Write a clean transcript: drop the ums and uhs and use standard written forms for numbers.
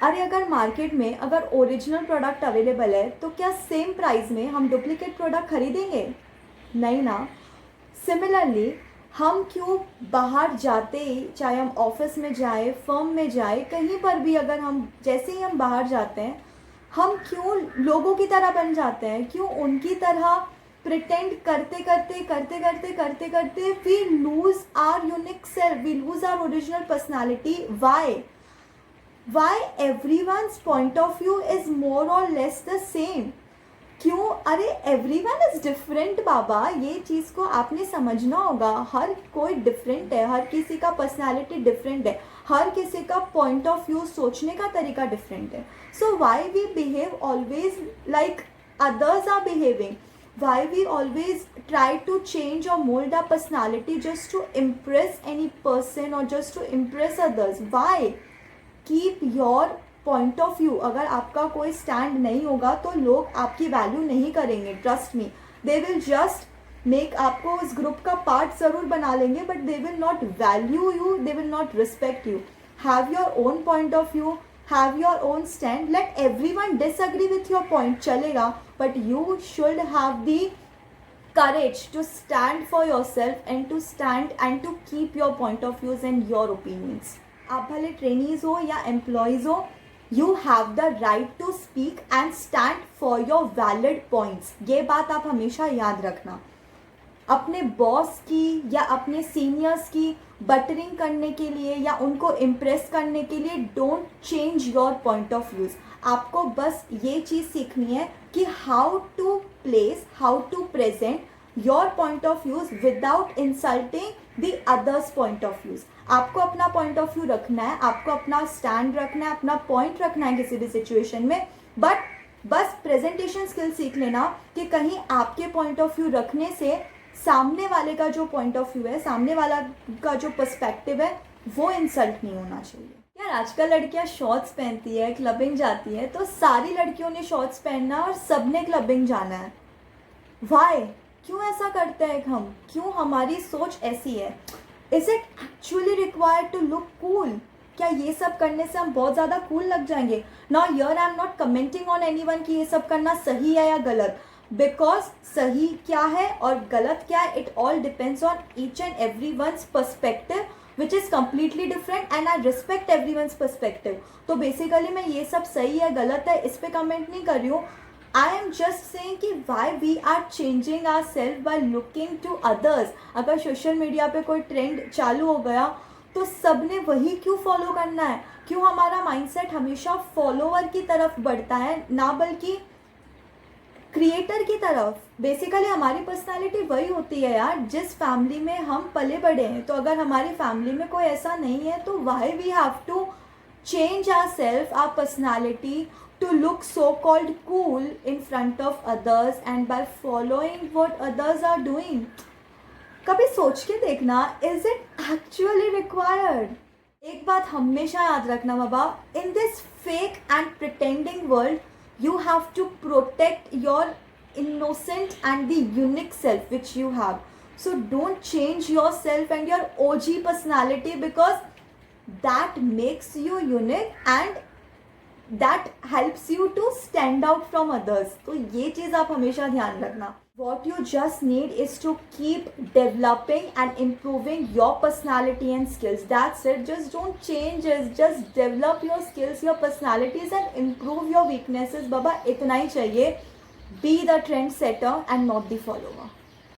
अरे अगर मार्केट में अगर ओरिजिनल प्रोडक्ट अवेलेबल है तो क्या सेम प्राइस में हम डुप्लीकेट प्रोडक्ट खरीदेंगे? नहीं ना। सिमिलरली हम क्यों बाहर जाते ही, चाहे हम ऑफिस में जाए, फर्म में जाए, कहीं पर भी अगर हम जैसे ही हम बाहर जाते हैं, हम क्यों लोगों की तरह बन जाते हैं? क्यों उनकी तरह प्रिटेंड करते करते करते करते करते करते we lose our unique self, we lose our original personality. Why everyone's point of view is more or less the same? क्यों? अरे एवरीवन इज डिफरेंट बाबा, ये चीज़ को आपने समझना होगा। हर कोई डिफरेंट है, हर किसी का पर्सनालिटी डिफरेंट है, हर किसी का पॉइंट ऑफ व्यू, सोचने का तरीका डिफरेंट है। So why we behave always like others are behaving? Why we always try to change और mould our personality just to impress any person और just to impress others? Why? Keep your point of view. अगर आपका कोई stand नहीं होगा तो लोग आपकी वैल्यू नहीं करेंगे। Trust me, they will just make आपको इस ग्रुप का पार्ट ज़रूर बना लेंगे, but they will not value you, they will not respect you. Have your own point of view, have your own stand. Let everyone disagree with your point, चलेगा, but you should have the courage to stand for yourself and to stand and to keep your point of views and your opinions. आप भले trainees हो या employees हो, you have the right to speak and stand for your valid points. ये बात आप हमेशा याद रखना। अपने बॉस की या अपने सीनियर्स की बटरिंग करने के लिए या उनको इम्प्रेस करने के लिए don't change your point of views. आपको बस ये चीज़ सीखनी है कि how to place, how to present your point of views without insulting the others point of views. आपको अपना पॉइंट ऑफ व्यू रखना है, आपको अपना स्टैंड रखना है, अपना पॉइंट रखना है किसी भी सिचुएशन में, बट बस प्रेजेंटेशन स्किल सीख लेना कि कहीं आपके पॉइंट ऑफ व्यू रखने से सामने वाले का जो पॉइंट ऑफ व्यू है, सामने वाला का जो पर्सपेक्टिव है, वो इंसल्ट नहीं होना चाहिए। यार आजकल लड़कियां शॉर्ट्स पहनती है, क्लबिंग जाती है, तो सारी लड़कियों ने शॉर्ट्स पहनना और सबने क्लबिंग जाना है। वाई? क्यों ऐसा करते हैं हम? क्यों हमारी सोच ऐसी है? Is it actually required to look cool? क्या ये सब करने से हम बहुत ज़्यादा कूल लग जाएंगे? Now here I am not commenting on anyone कि ये सब करना सही है या गलत, बिकॉज सही क्या है और गलत क्या है, it all depends on each and every one's perspective which is completely different and I respect every one's perspective. तो बेसिकली मैं ये सब सही है गलत है इस पर कमेंट नहीं कर रही हूँ। आई एम जस्ट सेइंग कि why we are changing our self by looking to others. अगर सोशल मीडिया पे कोई ट्रेंड चालू हो गया तो सब ने वही क्यों फॉलो करना है? क्यों हमारा माइंडसेट हमेशा फॉलोवर की तरफ बढ़ता है, ना बल्कि क्रिएटर की तरफ? बेसिकली हमारी पर्सनालिटी वही होती है यार जिस फैमिली में हम पले बड़े हैं। तो अगर हमारी फैमिली में कोई ऐसा नहीं है तो why we have to change ourselves, our personality to look so-called cool in front of others and by following what others are doing? कभी सोच के देखना, is it actually required? एक बात हमेशा याद रखना बाबा, in this fake and pretending world you have to protect your innocent and the unique self which you have. So don't change yourself and your OG personality because that makes you unique and that helps you to stand out from others. तो ये चीज़ आप हमेशा ध्यान रखना। What you just need is to keep developing and improving your personality and skills. That's it. Just don't change it. Just develop your skills, your personalities and improve your weaknesses. बाबा इतना ही चाहिए. Be the trendsetter and not the follower.